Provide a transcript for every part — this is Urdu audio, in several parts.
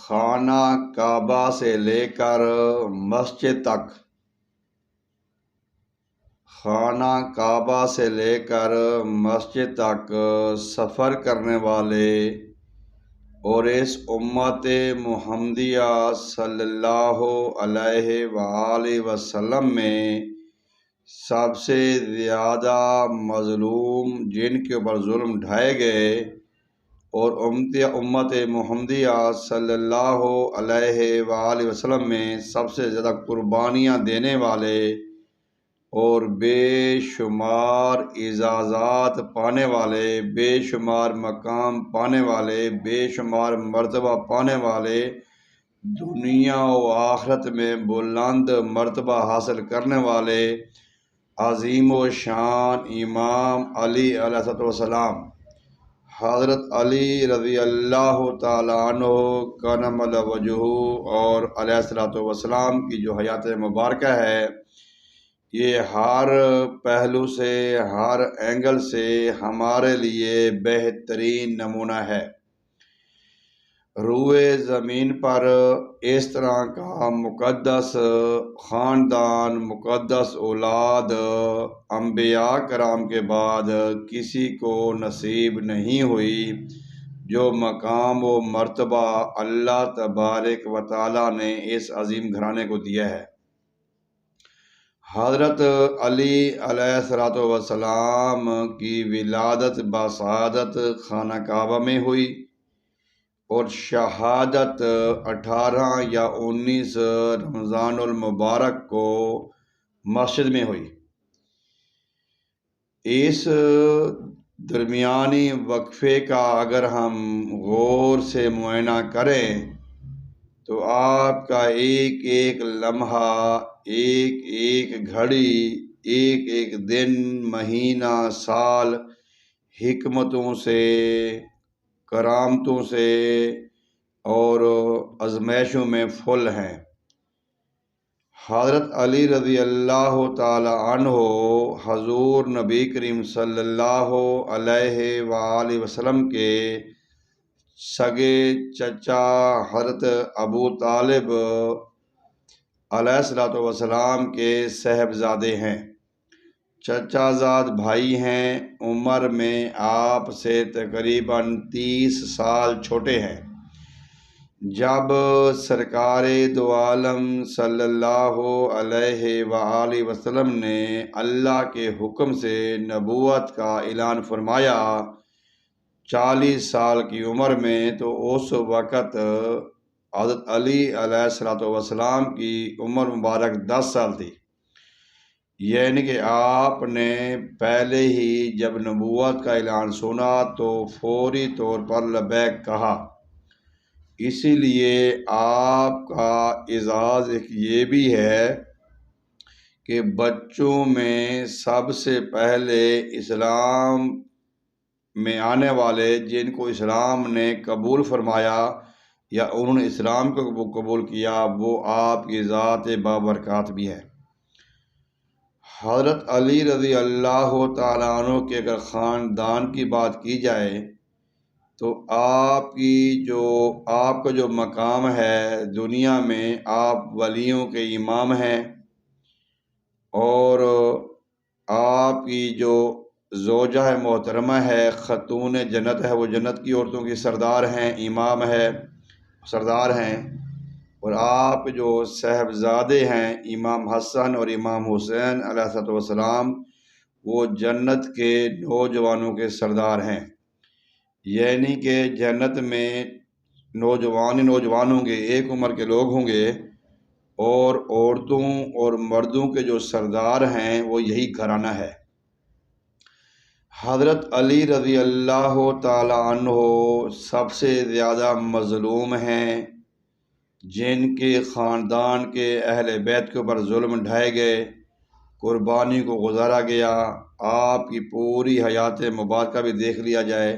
خانہ کعبہ سے لے کر مسجد تک، خانہ کعبہ سے لے کر مسجد تک سفر کرنے والے اور اس امت محمدیہ صلی اللہ علیہ وآلہ وسلم میں سب سے زیادہ مظلوم جن کے اوپر ظلم ڈھائے گئے اور امت محمدیہ صلی اللہ علیہ وآلہ وسلم میں سب سے زیادہ قربانیاں دینے والے اور بے شمار اعزازات پانے والے، بے شمار مقام پانے والے، بے شمار مرتبہ پانے والے، دنیا و آخرت میں بلند مرتبہ حاصل کرنے والے عظیم و شان امام علی علیہ السلام، حضرت علی رضی اللہ تعالیٰ عنہ کرم اللہ وجہہ اور علیہ السلام کی جو حیات مبارکہ ہے، یہ ہر پہلو سے، ہر اینگل سے ہمارے لیے بہترین نمونہ ہے۔ روئے زمین پر اس طرح کا مقدس خاندان، مقدس اولاد انبیاء کرام کے بعد کسی کو نصیب نہیں ہوئی جو مقام و مرتبہ اللہ تبارک و تعالیٰ نے اس عظیم گھرانے کو دیا ہے۔ حضرت علی علیہ السلام کی ولادت بسعادت خانہ کعبہ میں ہوئی اور شہادت 18 یا 19 رمضان المبارک کو مسجد میں ہوئی۔ اس درمیانی وقفے کا اگر ہم غور سے معائنہ کریں تو آپ کا ایک ایک لمحہ، ایک ایک گھڑی، ایک ایک دن، مہینہ، سال حکمتوں سے، کرامتوں سے اور آزمائشوں میں فل ہیں۔ حضرت علی رضی اللہ تعالی عنہ حضور نبی کریم صلی اللہ علیہ وآلہ وسلم کے سگے چچا حضرت ابو طالب علیہ السلام کے صاحبزادے ہیں، چچا زاد بھائی ہیں، عمر میں آپ سے تقریباً 30 سال چھوٹے ہیں۔ جب سرکار دو عالم صلی اللہ علیہ وآلہ وسلم نے اللہ کے حکم سے نبوت کا اعلان فرمایا 40 سال کی عمر میں، تو اس وقت حضرت علی علیہ السلام کی عمر مبارک 10 سال تھی، یعنی کہ آپ نے پہلے ہی جب نبوت کا اعلان سنا تو فوری طور پر لبیک کہا۔ اسی لیے آپ کا اعزاز ایک یہ بھی ہے کہ بچوں میں سب سے پہلے اسلام میں آنے والے جن کو اسلام نے قبول فرمایا یا انہوں نے اسلام کو قبول کیا، وہ آپ کی ذات بابرکات بھی ہے۔ حضرت علی رضی اللہ تعالیٰ عنہ کے اگر خاندان کی بات کی جائے تو آپ کا جو مقام ہے دنیا میں، آپ ولیوں کے امام ہیں اور آپ کی جو زوجہ محترمہ ہے، خاتون جنت ہے، وہ جنت کی عورتوں کی سردار ہیں، امام ہے، سردار ہیں، اور آپ جو صاحبزادے ہیں امام حسن اور امام حسین علیہ السلام، وہ جنت کے نوجوانوں کے سردار ہیں، یعنی کہ جنت میں نوجوان ہوں گے، ایک عمر کے لوگ ہوں گے، اور عورتوں اور مردوں کے جو سردار ہیں وہ یہی گھرانہ ہے۔ حضرت علی رضی اللہ تعالی عنہ سب سے زیادہ مظلوم ہیں، جن کے خاندان کے اہل بیت کے اوپر ظلم ڈھائے گئے، قربانی کو گزارا گیا۔ آپ کی پوری حیات مبارکہ بھی دیکھ لیا جائے،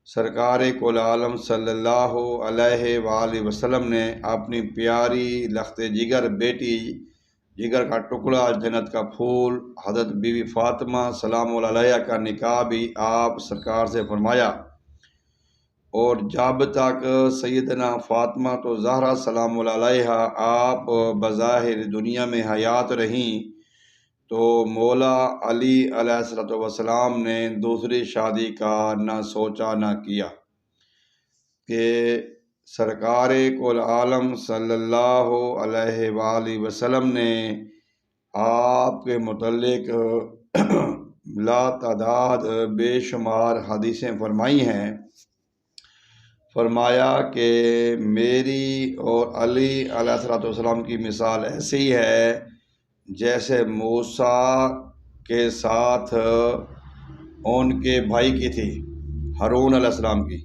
سرکار کل عالم صلی اللہ علیہ وآلہ وسلم نے اپنی پیاری لخت جگر بیٹی، جگر کا ٹکڑا، جنت کا پھول حضرت بی بی فاطمہ سلام اللہ علیہا کا نکاح بھی آپ سرکار سے فرمایا۔ اور جب تک سیدنا فاطمہ تو زہرا سلام اللہ علیہا آپ بظاہر دنیا میں حیات رہیں تو مولا علی علیہ الصلوۃ والسلام نے دوسری شادی کا نہ سوچا نہ کیا کہ سرکار کل عالم صلی اللہ علیہ وآلہ وسلم نے آپ کے متعلق لا تعداد بے شمار حدیثیں فرمائی ہیں۔ فرمایا کہ میری اور علی علیہ الصلوۃ والسلام کی مثال ایسی ہے جیسے موسیٰ کے ساتھ ان کے بھائی کی تھی، ہارون علیہ السلام کی۔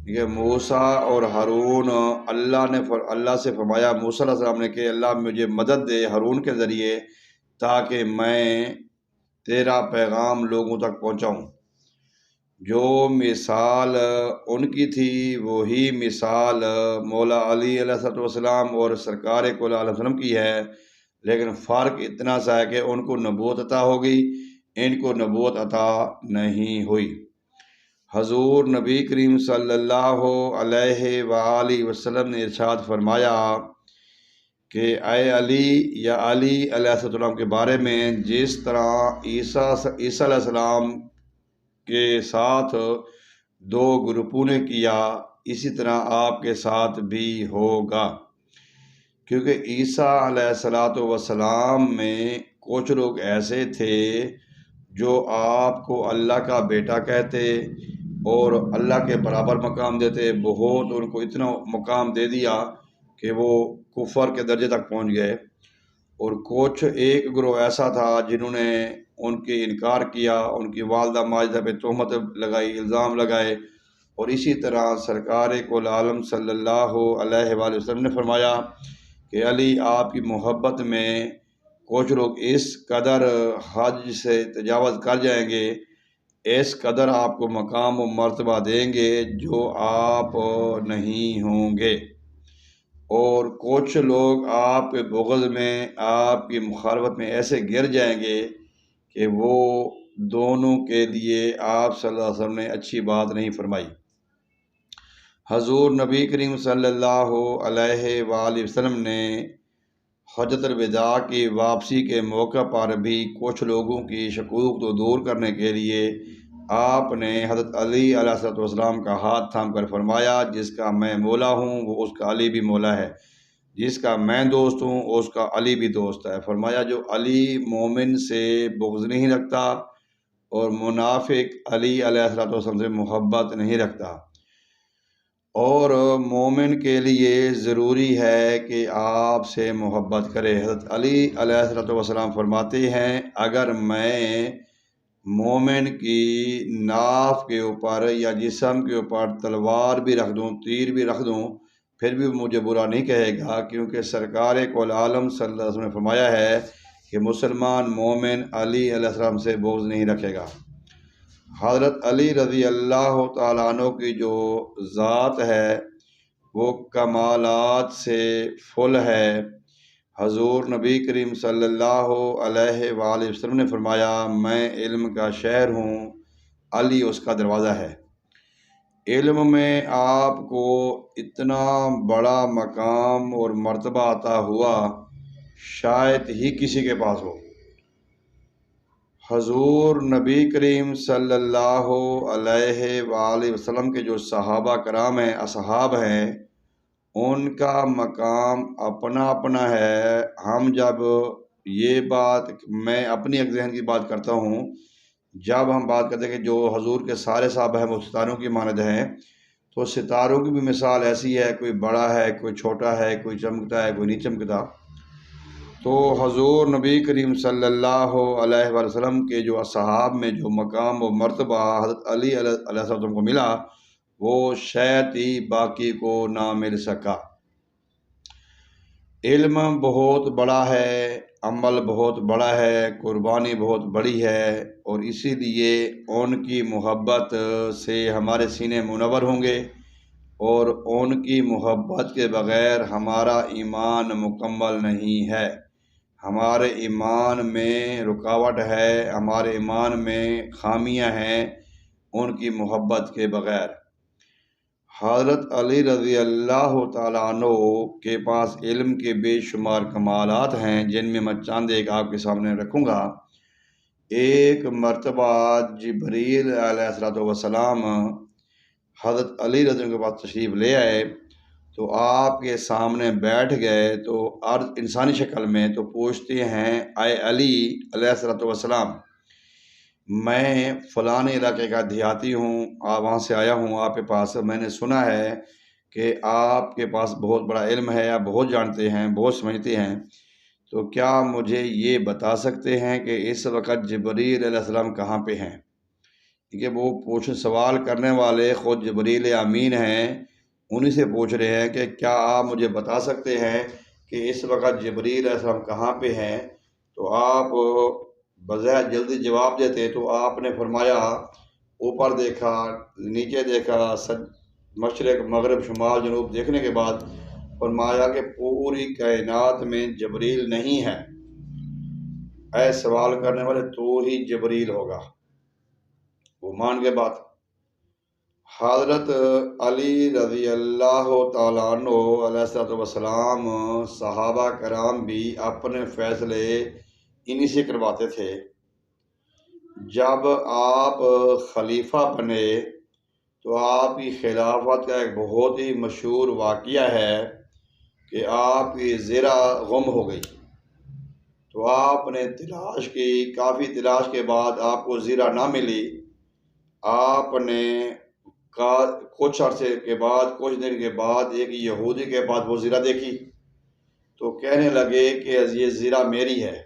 کہ موسیٰ اور ہارون، اللہ سے فرمایا موسیٰ علیہ السلام نے کہ اللہ مجھے مدد دے ہارون کے ذریعے تاکہ میں تیرا پیغام لوگوں تک پہنچاؤں۔ جو مثال ان کی تھی وہی مثال مولا علی علیہ السلام اور سرکار کل عالم وسلم کی ہے، لیکن فرق اتنا سا ہے کہ ان کو نبوت عطا ہو گئی، ان کو نبوت عطا نہیں ہوئی۔ حضور نبی کریم صلی اللہ علیہ وآلہ وسلم نے ارشاد فرمایا کہ اے علی یا علی علیہ السلام کے بارے میں جس طرح عیسیٰ علیہ السلام کے ساتھ دو گروپوں نے کیا اسی طرح آپ کے ساتھ بھی ہوگا، کیونکہ عیسیٰ علیہ السلام میں کچھ لوگ ایسے تھے جو آپ کو اللہ کا بیٹا کہتے اور اللہ کے برابر مقام دیتے، بہت ان کو اتنا مقام دے دیا کہ وہ کفر کے درجے تک پہنچ گئے۔ اور کچھ ایک گروہ ایسا تھا جنہوں نے ان کے انکار کیا، ان کی والدہ ماجدہ پہ تہمت لگائی، الزام لگائے، اور اسی طرح سرکار کل عالم صلی اللہ علیہ وآلہ وسلم نے فرمایا کہ علی آپ کی محبت میں کچھ لوگ اس قدر حد سے تجاوز کر جائیں گے، اس قدر آپ کو مقام و مرتبہ دیں گے جو آپ نہیں ہوں گے، اور کچھ لوگ آپ کے بغض میں، آپ کی مخالفت میں ایسے گر جائیں گے کہ وہ دونوں کے لیے آپ صلی اللہ علیہ وسلم نے اچھی بات نہیں فرمائی۔ حضور نبی کریم صلی اللہ علیہ وآلہ وسلم نے حجۃ الوداع کی واپسی کے موقع پر بھی کچھ لوگوں کی شکوک کو دور کرنے کے لیے آپ نے حضرت علی علیہ السلام کا ہاتھ تھام کر فرمایا جس کا میں مولا ہوں وہ اس کا علی بھی مولا ہے، جس کا میں دوست ہوں اس کا علی بھی دوست ہے۔ فرمایا جو علی مومن سے بغض نہیں رکھتا اور منافق علی علیہ السلام سے محبت نہیں رکھتا، اور مومن کے لیے ضروری ہے کہ آپ سے محبت کرے۔ حضرت علی علیہ السلام فرماتے ہیں اگر میں مومن کی ناف کے اوپر یا جسم کے اوپر تلوار بھی رکھ دوں، تیر بھی رکھ دوں، پھر بھی مجھے برا نہیں کہے گا، کیونکہ سرکار کل عالم صلی اللہ علیہ وسلم نے فرمایا ہے کہ مسلمان مومن علی علیہ السلام سے بغض نہیں رکھے گا۔ حضرت علی رضی اللہ تعالیٰ عنہ کی جو ذات ہے وہ کمالات سے فل ہے۔ حضور نبی کریم صلی اللہ علیہ وآلہ وسلم نے فرمایا میں علم کا شہر ہوں، علی اس کا دروازہ ہے۔ علم میں آپ کو اتنا بڑا مقام اور مرتبہ عطا ہوا شاید ہی کسی کے پاس ہو۔ حضور نبی کریم صلی اللہ علیہ وآلہ وسلم کے جو صحابہ کرام ہیں، اصحاب ہیں، ان کا مقام اپنا اپنا ہے۔ ہم جب یہ بات، میں اپنی ایک ذہن کی بات کرتا ہوں، جب ہم بات کرتے ہیں کہ جو حضور کے سارے صحابہ ہیں وہ ستاروں کی مانند ہیں، تو ستاروں کی بھی مثال ایسی ہے، کوئی بڑا ہے، کوئی چھوٹا ہے، کوئی چمکتا ہے، کوئی نہیں چمکتا۔ تو حضور نبی کریم صلی اللہ علیہ وآلہ وسلم کے جو اصحاب میں جو مقام و مرتبہ حضرت علی علیہ السلام کو ملا وہ شاید ہی باقی کو نہ مل سکا۔ علم بہت بڑا ہے، عمل بہت بڑا ہے، قربانی بہت بڑی ہے، اور اسی لیے ان کی محبت سے ہمارے سینے منور ہوں گے، اور ان کی محبت کے بغیر ہمارا ایمان مکمل نہیں ہے۔ ہمارے ایمان میں رکاوٹ ہے، ہمارے ایمان میں خامیاں ہیں ان کی محبت کے بغیر۔ حضرت علی رضی اللہ تعالیٰ عنہ کے پاس علم کے بے شمار کمالات ہیں، جن میں میں چند ایک آپ کے سامنے رکھوں گا۔ ایک مرتبہ جبریل علیہ السلام حضرت علی رضی اللہ کے پاس تشریف لے آئے تو آپ کے سامنے بیٹھ گئے، تو عرض انسانی شکل میں تو پوچھتے ہیں، اے علی علیہ السلام، میں فلاں علاقے کا دیہاتی ہوں، وہاں سے آیا ہوں آپ کے پاس، میں نے سنا ہے کہ آپ کے پاس بہت بڑا علم ہے، آپ بہت جانتے ہیں، بہت سمجھتے ہیں، تو کیا مجھے یہ بتا سکتے ہیں کہ اس وقت جبریل علیہ السلام کہاں پہ ہیں؟ کیونکہ وہ سوال کرنے والے خود جبریل امین ہیں، انہی سے پوچھ رہے ہیں کہ کیا آپ مجھے بتا سکتے ہیں کہ اس وقت جبریل علیہ السلام کہاں پہ ہیں؟ تو آپ بظاہر جلدی جواب دیتے، تو آپ نے فرمایا اوپر دیکھا، نیچے دیکھا، مشرق مغرب شمال جنوب دیکھنے کے بعد فرمایا کہ پوری کائنات میں جبریل نہیں ہے، اے سوال کرنے والے تو ہی جبریل ہوگا۔ وہ مان کے بات۔ حضرت علی رضی اللہ تعالیٰ عنہ علیہ السلام صحابہ کرام بھی اپنے فیصلے انہی سے کرواتے تھے۔ جب آپ خلیفہ بنے تو آپ کی خلافت کا ایک بہت ہی مشہور واقعہ ہے کہ آپ کی زرہ گم ہو گئی، تو آپ نے تلاش کی، کافی تلاش کے بعد آپ کو زرہ نہ ملی۔ آپ نے کچھ عرصے کے بعد، کچھ دن کے بعد ایک یہودی کے بعد وہ زرہ دیکھی، تو کہنے لگے کہ یہ زرہ میری ہے۔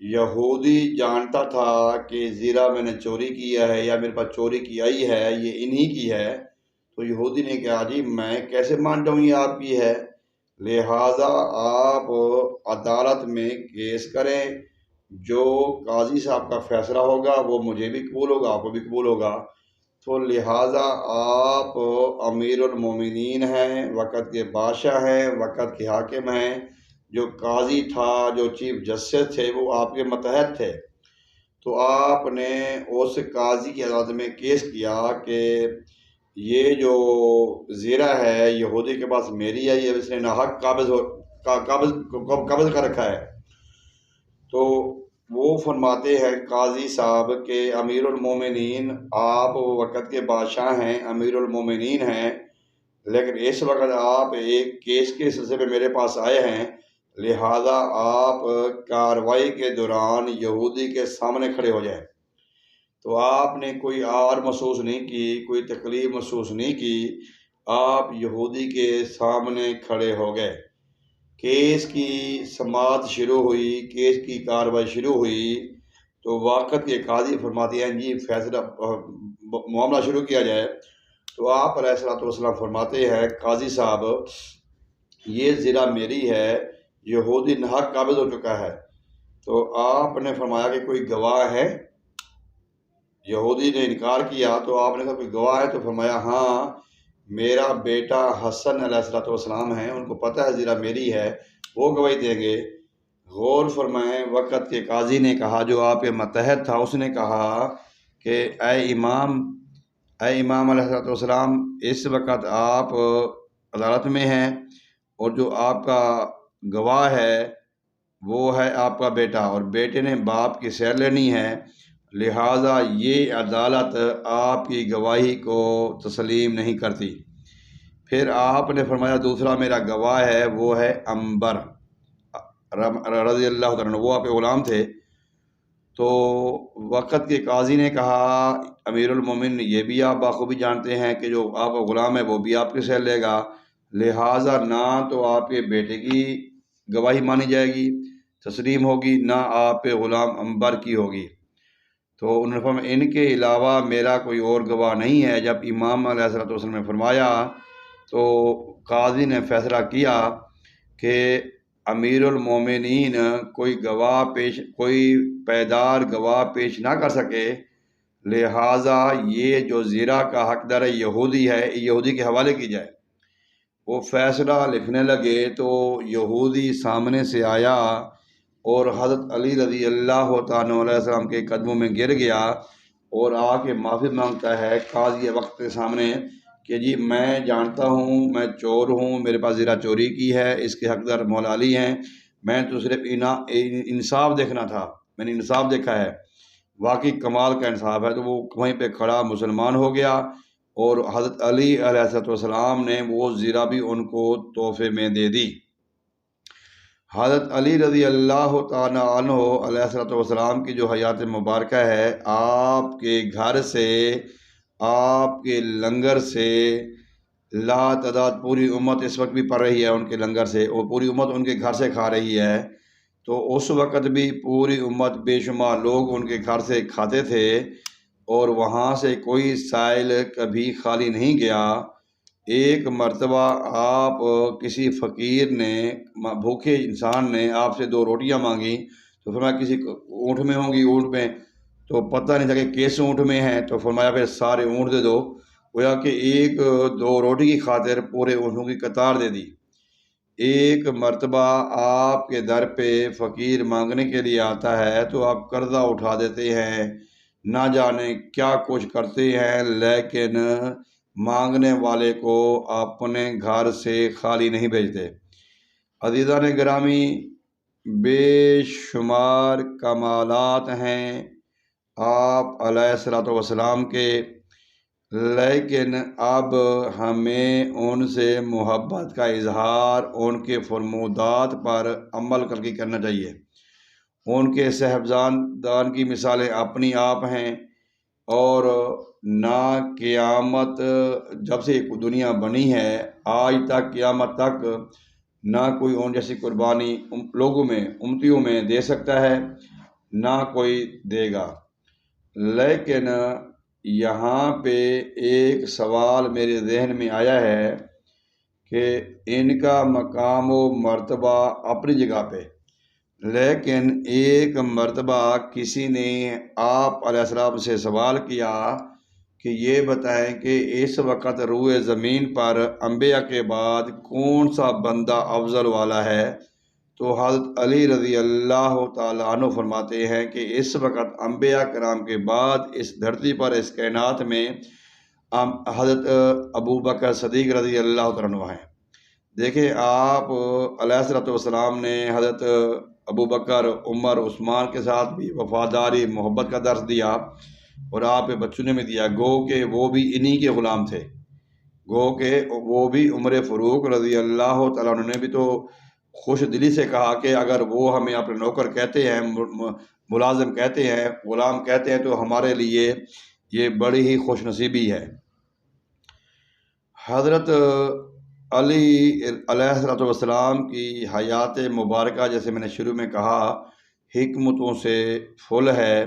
یہودی جانتا تھا کہ زرہ میں نے چوری کیا ہے یا میرے پاس چوری کی آئی ہے، یہ انہی کی ہے، تو یہودی نے کہا جی میں کیسے مان جاؤں یہ آپ کی ہے، لہٰذا آپ عدالت میں کیس کریں، جو قاضی صاحب کا فیصلہ ہوگا وہ مجھے بھی قبول ہوگا، آپ کو بھی قبول ہوگا، تو لہٰذا آپ امیر المومنین ہیں، وقت کے بادشاہ ہیں، وقت کے حاکم ہیں، جو قاضی تھا، جو چیف جسٹس تھے وہ آپ کے متحد تھے، تو آپ نے اس قاضی کی عدالت میں کیس کیا کہ یہ جو زرہ ہے یہودی کے پاس میری ہے، یہ اس نے ناحق قبض کر رکھا ہے۔ تو وہ فرماتے ہیں قاضی صاحب کہ امیر المومنین، آپ وقت کے بادشاہ ہیں، امیر المومنین ہیں، لیکن اس وقت آپ ایک کیس کے سلسلے میں میرے پاس آئے ہیں، لہٰذا آپ کارروائی کے دوران یہودی کے سامنے کھڑے ہو جائیں۔ تو آپ نے کوئی آر محسوس نہیں کی، کوئی تکلیف محسوس نہیں کی، آپ یہودی کے سامنے کھڑے ہو گئے۔ کیس کی سماعت شروع ہوئی، کیس کی کارروائی شروع ہوئی، تو وقت کے قاضی فرماتے ہیں جی فیصلہ معاملہ شروع کیا جائے، تو آپ علیہ السلام فرماتے ہیں قاضی صاحب یہ زرہ میری ہے، یہودی ناحق قابض ہو چکا ہے، تو آپ نے فرمایا کہ کوئی گواہ ہے؟ یہودی نے انکار کیا، تو آپ نے کہا کوئی گواہ ہے؟ تو فرمایا ہاں میرا بیٹا حسن علیہ السلام ہیں، ان کو پتہ ہے زرہ میری ہے، وہ گواہی دیں گے۔ غور فرمائیں، وقت کے قاضی نے کہا جو آپ کے متحد تھا، اس نے کہا کہ اے امام علیہ السلام، اس وقت آپ عدالت میں ہیں اور جو آپ کا گواہ ہے وہ ہے آپ کا بیٹا، اور بیٹے نے باپ کی سیر لینی ہے، لہٰذا یہ عدالت آپ کی گواہی کو تسلیم نہیں کرتی۔ پھر آپ نے فرمایا دوسرا میرا گواہ ہے، وہ ہے عنبر رضی اللہ عنہ، وہ آپ کے غلام تھے۔ تو وقت کے قاضی نے کہا امیر المومن یہ بھی آپ بخوبی جانتے ہیں کہ جو آپ کا غلام ہے وہ بھی آپ کی سیر لے گا، لہٰذا نہ تو آپ کے بیٹے کی گواہی مانی جائے گی، تسلیم ہوگی، نہ آپ کے غلام عنبر کی ہوگی۔ تو انہوں نے فرمایا ان کے علاوہ میرا کوئی اور گواہ نہیں ہے۔ جب امام علیہ السلام نے فرمایا تو قاضی نے فیصلہ کیا کہ امیر المومنین کوئی پائیدار گواہ پیش نہ کر سکے، لہٰذا یہ جو زرہ کا حقدار ہے یہودی ہے، یہودی کے حوالے کی جائے۔ وہ فیصلہ لکھنے لگے تو یہودی سامنے سے آیا اور حضرت علی رضی اللہ تعالیٰ علیہ السلام کے قدموں میں گر گیا اور آ کے معافی مانگتا ہے قاضی وقت کے سامنے کہ جی میں جانتا ہوں میں چور ہوں، میرے پاس زرہ چوری کی ہے، اس کے حقدار مولا علی ہیں، میں تو صرف انصاف دیکھنا تھا، میں نے انصاف دیکھا ہے، واقعی کمال کا انصاف ہے۔ تو وہ وہیں پہ کھڑا مسلمان ہو گیا، اور حضرت علی علیہ السلام نے وہ زرہ بھی ان کو تحفے میں دے دی۔ حضرت علی رضی اللہ تعالیٰ عنہ علیہ السلام کی جو حیات مبارکہ ہے، آپ کے گھر سے، آپ کے لنگر سے لا تعداد پوری امت اس وقت بھی پڑھ رہی ہے ان کے لنگر سے، اور پوری امت ان کے گھر سے کھا رہی ہے۔ تو اس وقت بھی پوری امت بے شمار لوگ ان کے گھر سے کھاتے تھے، اور وہاں سے کوئی سائل کبھی خالی نہیں گیا۔ ایک مرتبہ آپ کسی فقیر نے، بھوکے انسان نے آپ سے 2 روٹیاں مانگی، تو فرمایا کسی اونٹ میں ہوں گی، اونٹ میں، تو پتہ نہیں تھا کہ کس اونٹ میں ہیں، تو فرمایا پھر سارے اونٹ دے دو، گویا کہ 1-2 روٹی کی خاطر پورے اونٹوں کی قطار دے دی۔ ایک مرتبہ آپ کے در پہ فقیر مانگنے کے لیے آتا ہے تو آپ قرضہ اٹھا دیتے ہیں، نہ جانے کیا کچھ کرتے ہیں، لیکن مانگنے والے کو اپنے گھر سے خالی نہیں بھیجتے۔ عزیزان گرامی، بے شمار کمالات ہیں آپ علیہ السلام کے، لیکن اب ہمیں ان سے محبت کا اظہار ان کے فرمودات پر عمل کر کے کرنا چاہیے۔ ان کے صاحبزادان کی مثالیں اپنی آپ ہیں، اور نہ قیامت جب سے دنیا بنی ہے آج تک قیامت تک نہ کوئی ان جیسی قربانی لوگوں میں، امتیوں میں دے سکتا ہے، نہ کوئی دے گا۔ لیکن یہاں پہ ایک سوال میرے ذہن میں آیا ہے کہ ان کا مقام و مرتبہ اپنی جگہ پہ، لیکن ایک مرتبہ کسی نے آپ علیہ السلام سے سوال کیا کہ یہ بتائیں کہ اس وقت روئے زمین پر انبیاء کے بعد کون سا بندہ افضل والا ہے؟ تو حضرت علی رضی اللہ تعالیٰ عنہ فرماتے ہیں کہ اس وقت انبیاء کرام کے بعد اس دھرتی پر، اس کائنات میں حضرت ابو بکر صدیق رضی اللہ تعالیٰ عنہ ہیں۔ دیکھیں آپ علیہ السلام نے حضرت ابو بکر، عمر، عثمان کے ساتھ بھی وفاداری، محبت کا درس دیا، اور آپ بچوں نے بھی دیا، گو کہ وہ بھی انہی کے غلام تھے، گو کہ وہ بھی عمر فاروق رضی اللہ تعالیٰ عنہ نے بھی تو خوش دلی سے کہا کہ اگر وہ ہمیں اپنے نوکر کہتے ہیں، ملازم کہتے ہیں، غلام کہتے ہیں، تو ہمارے لیے یہ بڑی ہی خوش نصیبی ہے۔ حضرت علی علیہ السلام کی حیات مبارکہ جیسے میں نے شروع میں کہا حکمتوں سے فل ہے۔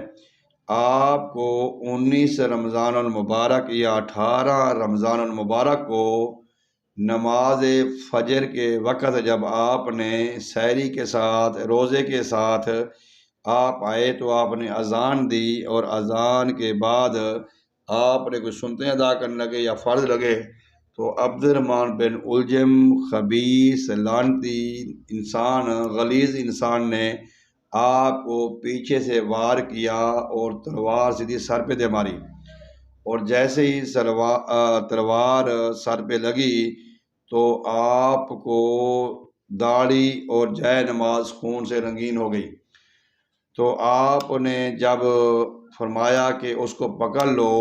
آپ کو 19 رمضان المبارک یا 18 رمضان المبارک کو نماز فجر کے وقت جب آپ نے سحری کے ساتھ، روزے کے ساتھ آپ آئے تو آپ نے اذان دی، اور اذان کے بعد آپ نے کچھ سنتیں ادا کرنے لگے یا فرض لگے، تو عبد الرحمن بن الجم، خبیث لعنتی انسان، غلیظ انسان نے آپ کو پیچھے سے وار کیا اور تلوار سیدھی سر پہ دے ماری، اور جیسے ہی تلوار سر پہ لگی تو آپ کو داڑھی اور جے نماز خون سے رنگین ہو گئی۔ تو آپ نے جب فرمایا کہ اس کو پکڑ لو،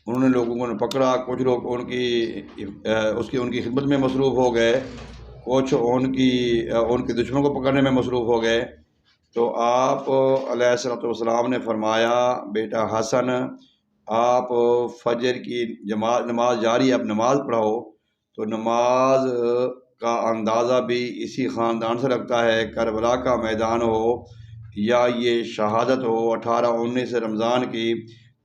انہوں نے لوگوں نے پکڑا، کچھ لوگ ان کی خدمت میں مصروف ہو گئے، کچھ ان کے دشمنوں کو پکڑنے میں مصروف ہو گئے۔ تو آپ علیہ السلام نے فرمایا، بیٹا حسن، آپ فجر کی نماز جاری، اب نماز پڑھاؤ۔ تو نماز کا اندازہ بھی اسی خاندان سے رکھتا ہے، کربلا کا میدان ہو یا یہ شہادت ہو 18-19 رمضان کی،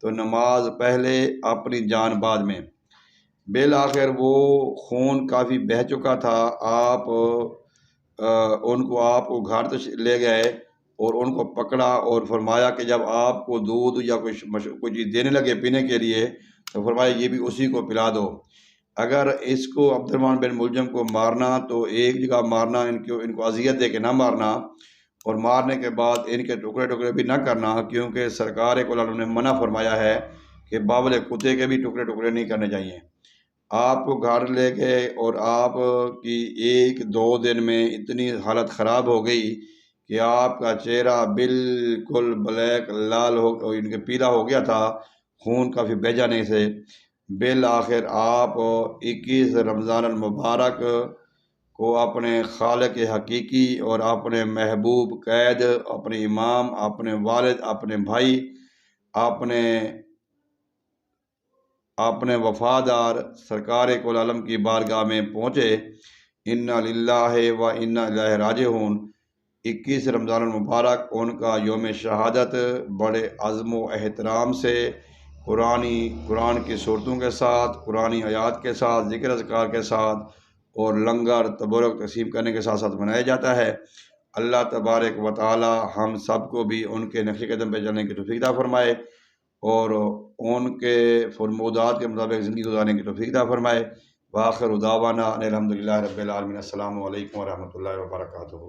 تو نماز پہلے، اپنی جان بعد میں۔ بالآخر وہ خون کافی بہہ چکا تھا، آپ کو گھر تک لے گئے اور ان کو پکڑا اور فرمایا کہ جب آپ کو دودھ یا کوئی چیز دینے لگے پینے کے لیے تو فرمایا یہ بھی اسی کو پلا دو۔ اگر اس کو عبد الرحمن بن ملجم کو مارنا تو ایک جگہ مارنا، ان کو اذیت دے کے نہ مارنا، اور مارنے کے بعد ان کے ٹکڑے ٹکڑے بھی نہ کرنا، کیونکہ سرکار کو نے منع فرمایا ہے کہ باول کتے کے بھی ٹکڑے ٹکڑے نہیں کرنے چاہیے۔ آپ کو گھر لے گئے اور آپ کی 1-2 دن میں اتنی حالت خراب ہو گئی کہ آپ کا چہرہ بالکل بلیک لال ہو ان کے پیلا ہو گیا تھا، خون کافی بہہ جانے سے بالآخر آپ 21 رمضان المبارک کو اپنے خالق حقیقی اور اپنے محبوب قید، اپنے امام، اپنے والد، اپنے بھائی، اپنے وفادار سرکار کل عالم کی بارگاہ میں پہنچے۔ انا للہ و انا الیہ راجعون۔ 21 رمضان المبارک ان کا یوم شہادت بڑے عزم و احترام سے قرآن کی صورتوں کے ساتھ، قرآنی آیات کے ساتھ، ذکر اذکار کے ساتھ اور لنگر تبرک تقسیم کرنے کے ساتھ ساتھ منایا جاتا ہے۔ اللہ تبارک و تعالی ہم سب کو بھی ان کے نقش قدم پہ چلنے کی توفیق عطا فرمائے اور ان کے فرمودات کے مطابق زندگی گزارنے کی توفیق عطا فرمائے۔ وآخر دعوانا ان الحمدللہ رب العالمین۔ السلام علیکم ورحمۃ اللہ وبرکاتہ۔